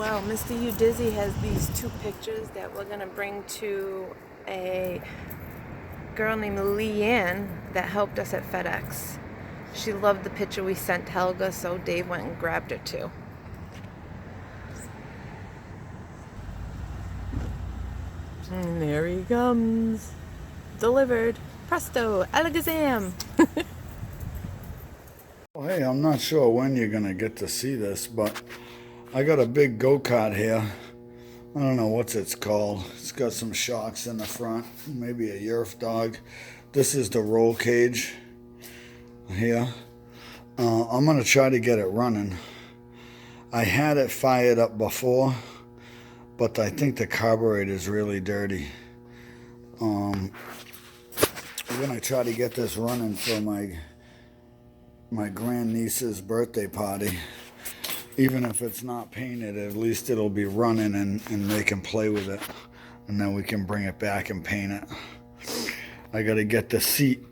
Well, Mr. Udizzy has these two pictures that we're going to bring to a girl named Leanne that helped us at FedEx. She loved the picture we sent Helga, so Dave went and grabbed her too. And there he comes. Delivered. Presto, alakazam. Well, hey, I'm not sure when you're going to get to see this, but I got a big go-kart here. I don't know what it's called. It's got some shocks in the front, maybe a Yerf dog. This is the roll cage here. I'm going to try to get it running. I had it fired up before, but I think the carburetor is really dirty. We're going to try to get this running for my grandniece's birthday party. Even if it's not painted, at least it'll be running and they can play with it. And then we can bring it back and paint it. I got to get the seat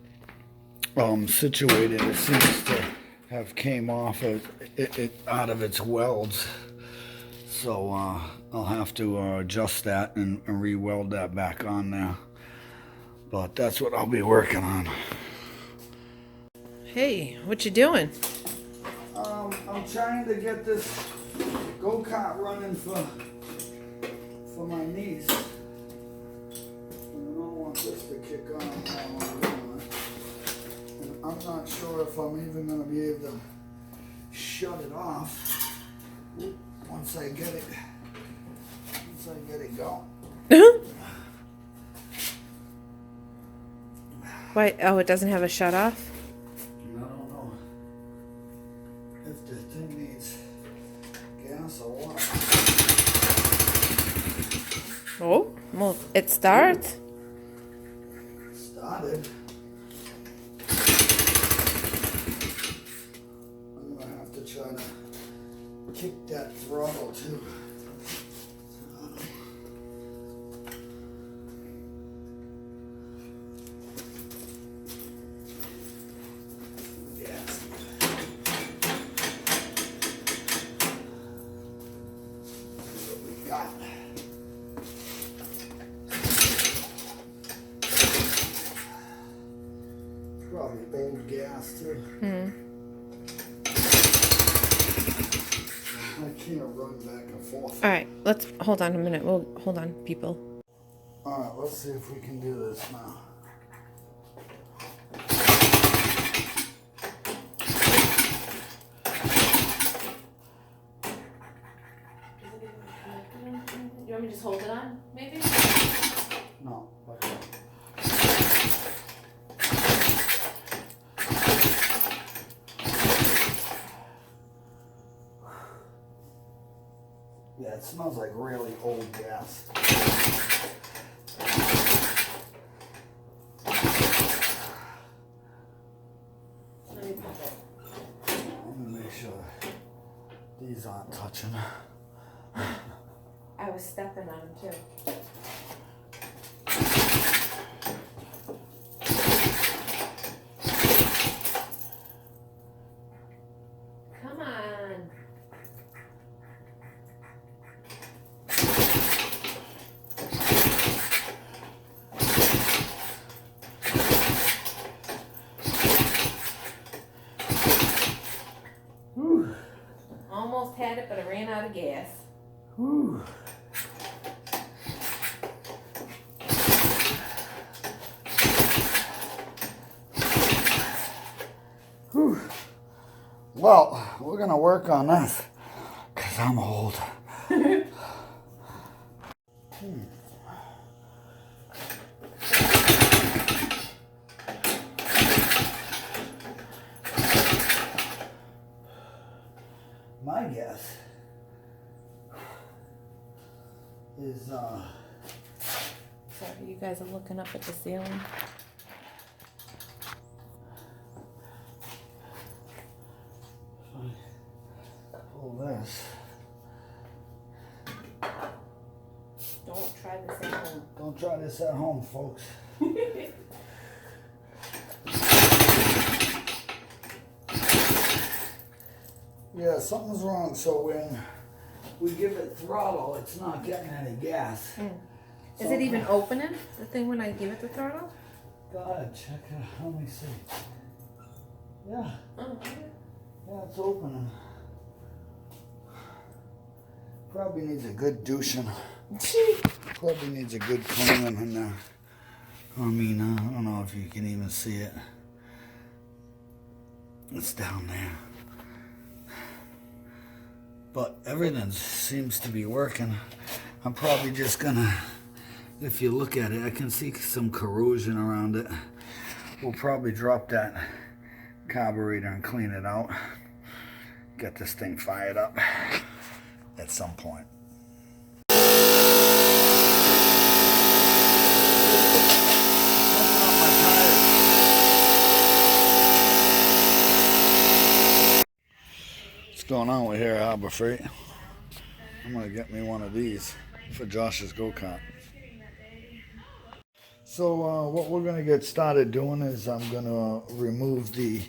situated. It seems to have came off of it out of its welds. So I'll have to adjust that and re-weld that back on there. But that's what I'll be working on. Hey, what you doing? I'm trying to get this go-kart running for my niece. I don't want this to kick on while I'm doing it. And I'm not sure if I'm even going to be able to shut it off once I get it going. Why? Oh, it doesn't have a shut off? I don't know if the thing needs gas or what. Oh, well, it starts. It started. I'm gonna have to try to kick that throttle too. Probably old gas too. I can't run back and forth. All right, let's hold on a minute. We'll hold on, people. All right, let's see if we can do this now. You want me to just hold it on, maybe? No. Yeah, it smells like really old gas. Let me pop it. I'm gonna make sure these aren't touching. I was stepping on them too. Come on. Whew. Almost had it, but I ran out of gas. Whew. Whew. Well, we're gonna work on this because I'm old. My guess is Sorry, you guys are looking up at the ceiling. pull this. Don't try this at home. Don't try this at home, folks. Yeah, something's wrong. So when we give it throttle, it's not getting any gas. Is it even opening, the thing when I give it the throttle? Go ahead, check it out. Let me see. Yeah. Oh, okay. Yeah, it's opening. Probably needs a good douching. Probably needs a good cleaning in there. I mean, I don't know if you can even see it. It's down there. But everything seems to be working. I'm probably just gonna, if you look at it, I can see some corrosion around it. We'll probably drop that carburetor and clean it out. Get this thing fired up at some point. What's going on with here, Harbor Freight? I'm gonna get me one of these for Josh's go-kart. So what we're gonna get started doing is I'm gonna remove the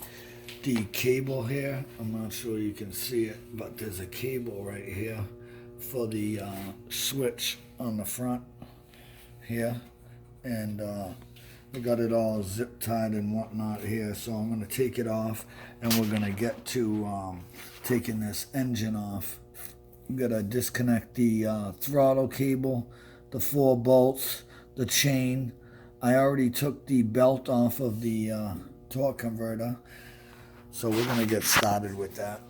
cable here. I'm not sure you can see it, but there's a cable right here for the switch on the front here, and we got it all zip tied and whatnot here. So I'm gonna take it off, and we're gonna get to taking this engine off. I'm gonna disconnect the throttle cable, the 4 bolts, the chain. I already took the belt off of the torque converter, so we're gonna get started with that.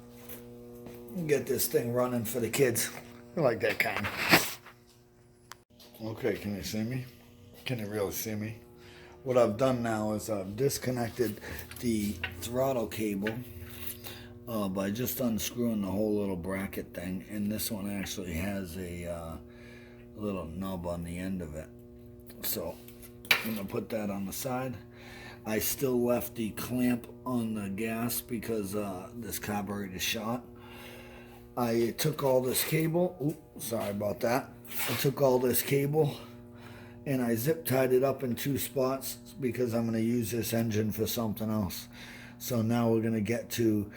Get this thing running for the kids. I like that kind. Okay, can you see me? Can you really see me? What I've done now is I've disconnected the throttle cable by just unscrewing the whole little bracket thing, and this one actually has a little nub on the end of it. So I'm gonna put that on the side. I still left the clamp on the gas because this carburetor is shot. I took all this cable, oops, sorry about that. I took all this cable and I zip tied it up in 2 spots because I'm gonna use this engine for something else. So now we're gonna get to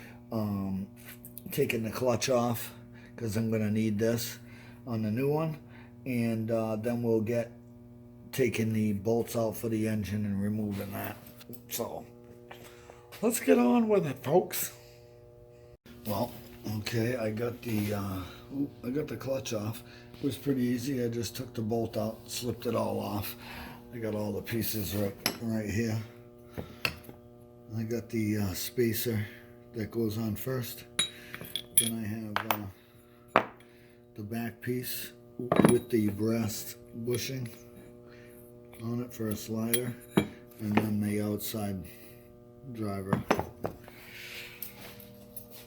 taking the clutch off because I'm gonna need this on the new one, and then we'll get taking the bolts out for the engine and removing that. So let's get on with it, folks. Well, okay, I got the clutch off. It was pretty easy. I just took the bolt out, slipped it all off. I got all the pieces right here. I got the spacer that goes on first. Then I have the back piece with the brass bushing on it for a slider, and then the outside driver.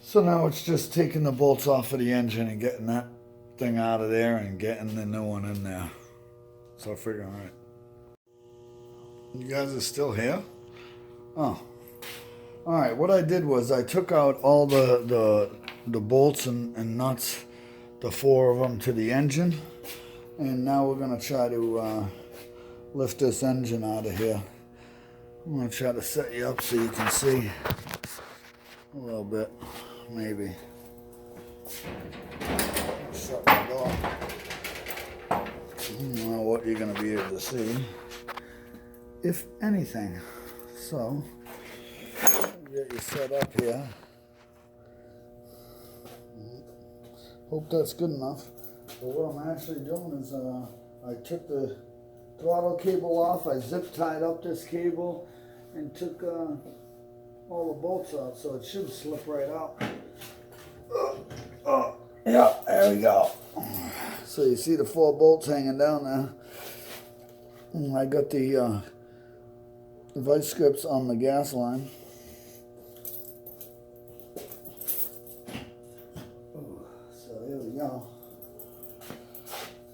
So now it's just taking the bolts off of the engine and getting that thing out of there and getting the new one in there. So I figure, all right. You guys are still here? Oh. All right, what I did was I took out all the bolts and nuts, the 4 of them to the engine, and now we're gonna try to lift this engine out of here. I'm gonna try to set you up so you can see a little bit, maybe. Shut the door. I don't know what you're gonna be able to see, if anything. So, get you set up here. Hope that's good enough. But what I'm actually doing is I took the throttle cable off, I zip tied up this cable and took all the bolts out, so it should slip right out. Yeah, there we go. So you see the 4 bolts hanging down there. And I got the vice grips on the gas line. So here we go.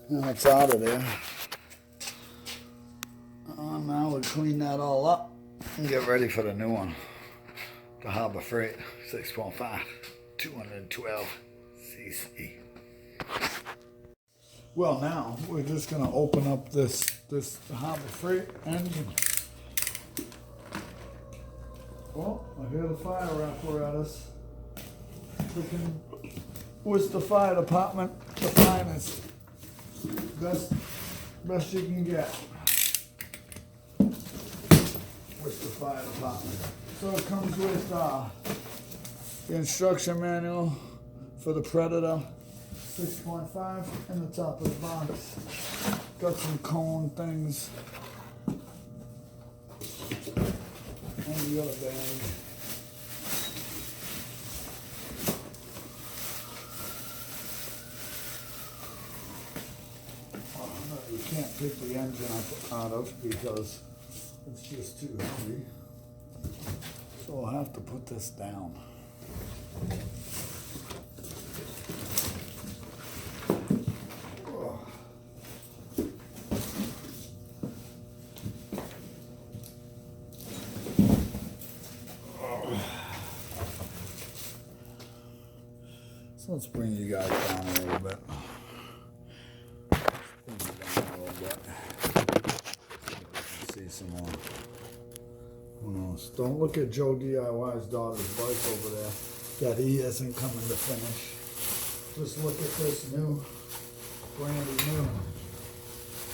Now it's out of there. Now we'll clean that all up and get ready for the new one. The Harbor Freight 6.5, 212 cc. Well, now we're just gonna open up this Harbor Freight engine. Well, I hear the fire apparatus. We can wish the fire department the finest. Best you can get with the fire department. So it comes with the instruction manual for the Predator 6.5 in the top of the box. Got some cone things. And the other bag. Oh, no, you can't pick the engine out of because it's just too heavy. So I'll have to put this down. So let's bring you guys down a little bit. See some more. Who knows? Don't look at Joe DIY's daughter's bike over there that he isn't coming to finish. Just look at this new, brand new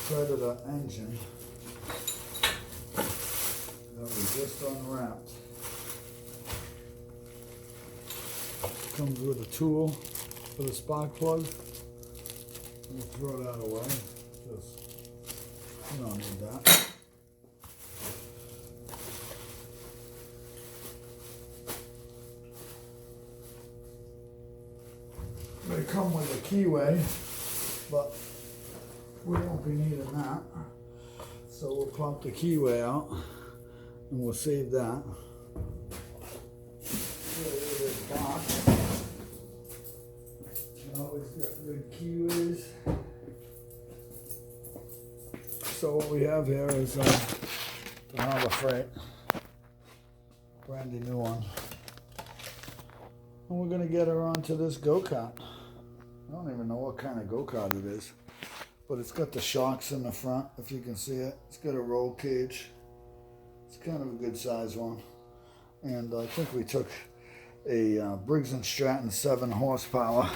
Predator engine that we just unwrapped. Comes with a tool for the spark plug. We'll throw that away. Just, we don't need that. They come with a keyway, but we won't be needing that. So we'll pop the keyway out and we'll save that. Box. Always got good keyways. So what we have here is the Harbor Freight, brand new one. And we're gonna get her onto this go-kart. I don't even know what kind of go-kart it is, but it's got the shocks in the front, if you can see it. It's got a roll cage. It's kind of a good size one. And I think we took a Briggs & Stratton 7 horsepower.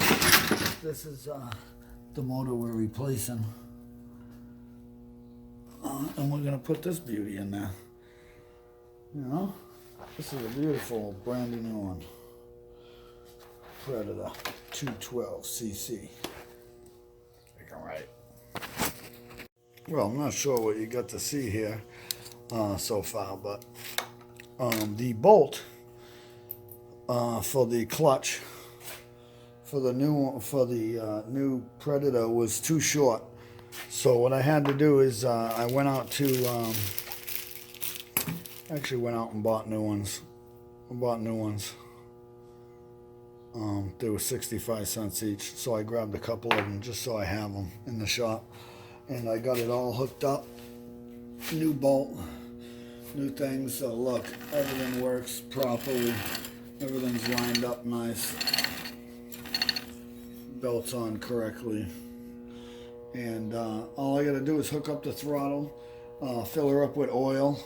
This is the motor we're replacing. And we're gonna put this beauty in there. You know, this is a beautiful brand new one. Predator 212cc. Right. Well, I'm not sure what you got to see here so far, but the bolt for the clutch for the new Predator was too short. So what I had to do is I went out to actually went out and bought new ones. They were 65 cents each, so I grabbed a couple of them just so I have them in the shop. And I got it all hooked up. New bolt, new things. So look, everything works properly. Everything's lined up nice. Belt's on correctly. And all I gotta do is hook up the throttle, fill her up with oil,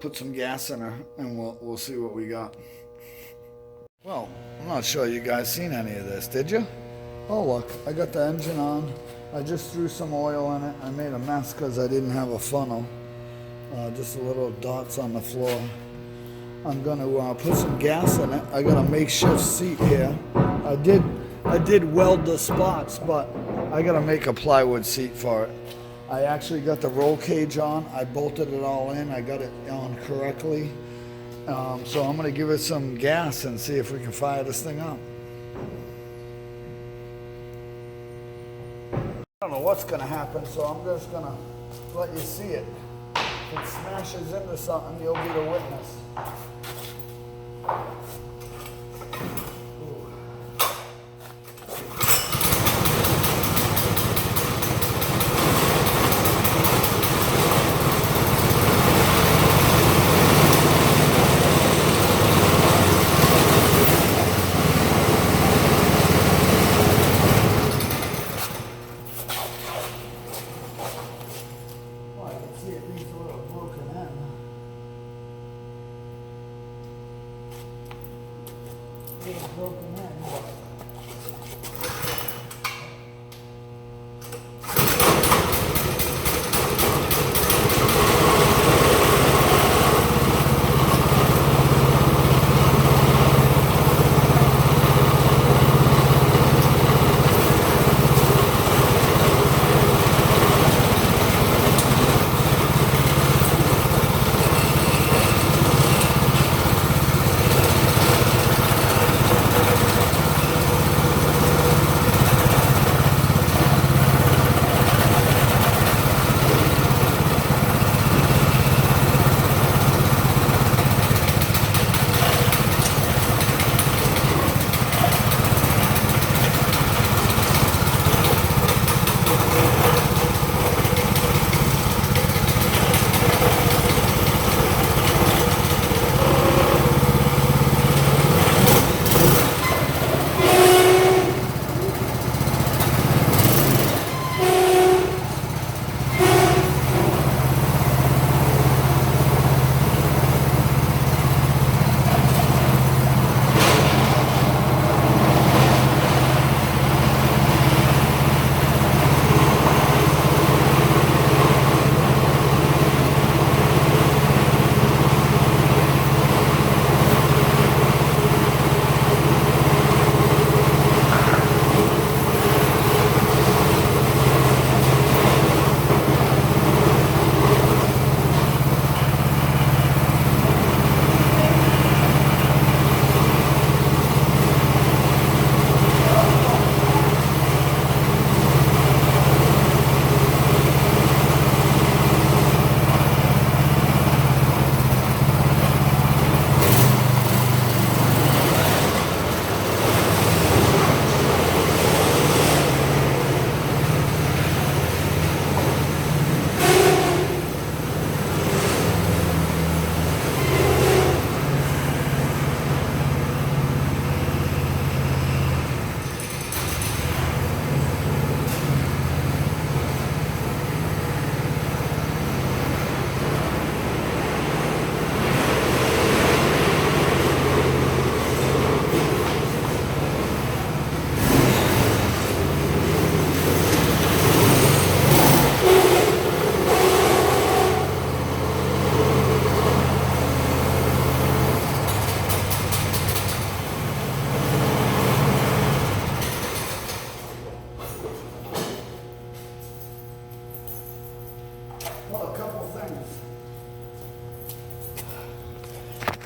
put some gas in her, and we'll see what we got. Well, I'm not sure you guys seen any of this, did you? Oh look, I got the engine on. I just threw some oil in it. I made a mess because I didn't have a funnel. Just a little dots on the floor. I'm gonna put some gas in it. I got a makeshift seat here. I did weld the spots, but I gotta make a plywood seat for it. I actually got the roll cage on. I bolted it all in. I got it on correctly. So I'm gonna give it some gas and see if we can fire this thing up. I don't know what's gonna happen, so I'm just gonna let you see it. If it smashes into something, you'll be the witness.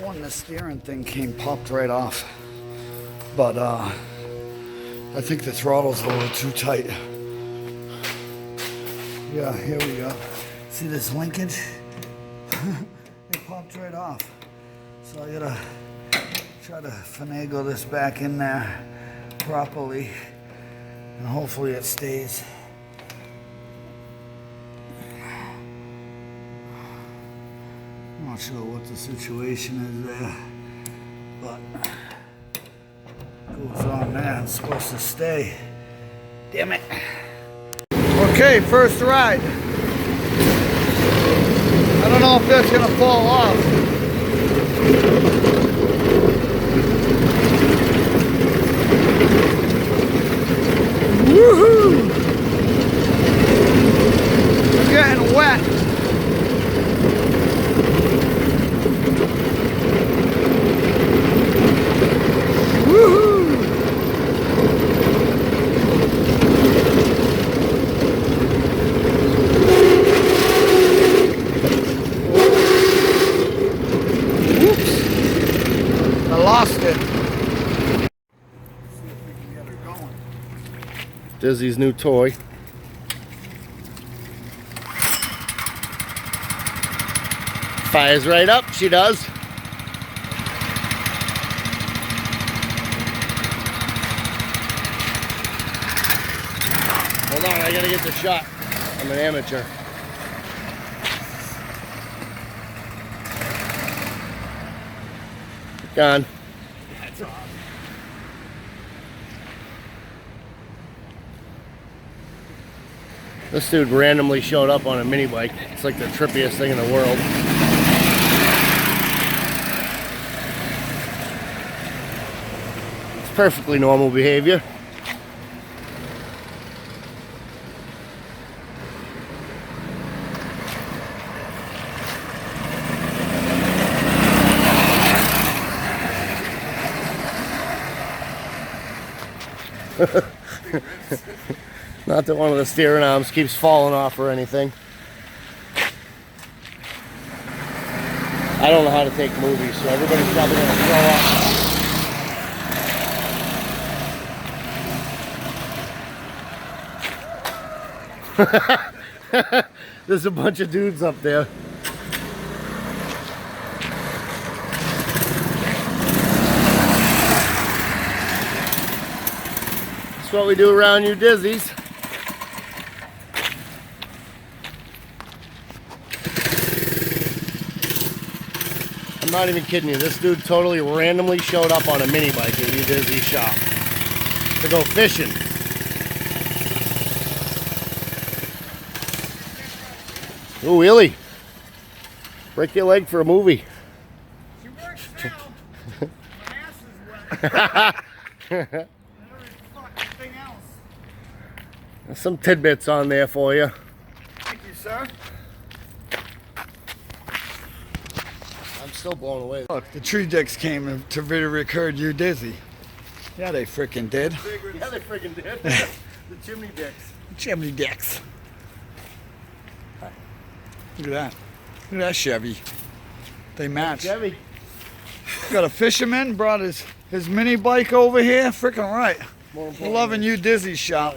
one, the steering thing popped right off. But I think the throttle's a little too tight. Yeah, here we go. See this linkage? It popped right off. So I gotta try to finagle this back in there properly, and hopefully it stays. I'm not sure what the situation is there, but it goes on there. It's supposed to stay. Damn it. Okay, first ride. I don't know if that's gonna fall off. Woohoo! I'm getting wet. Woohoo! Oops! I lost it. See if we can get her going. Dizzy's new toy. Fires right up, she does. Hold on, I gotta get the shot. I'm an amateur. Gone. That's off. This dude randomly showed up on a mini bike. It's like the trippiest thing in the world. It's perfectly normal behavior. Not that one of the steering arms keeps falling off or anything. I don't know how to take movies, so everybody's probably going to throw up. There's a bunch of dudes up there. That's what we do around Udizzy's. I'm not even kidding you. This dude totally randomly showed up on a mini bike at Udizzy's shop to go fishing. Ooh, wheelie. Break your leg for a movie. She works now. My ass is wet. Every fucking thing else. There's some tidbits on there for you. Thank you, sir. I'm still blown away. Look, the tree dicks came to video record you dizzy. Yeah, they freaking did. Yeah, they freaking did. The chimney dicks. Chimney dicks. Look at that. Look at that Chevy. They match. Chevy. Got a fisherman, brought his mini bike over here. Freaking right. We're loving you Dizzy shop.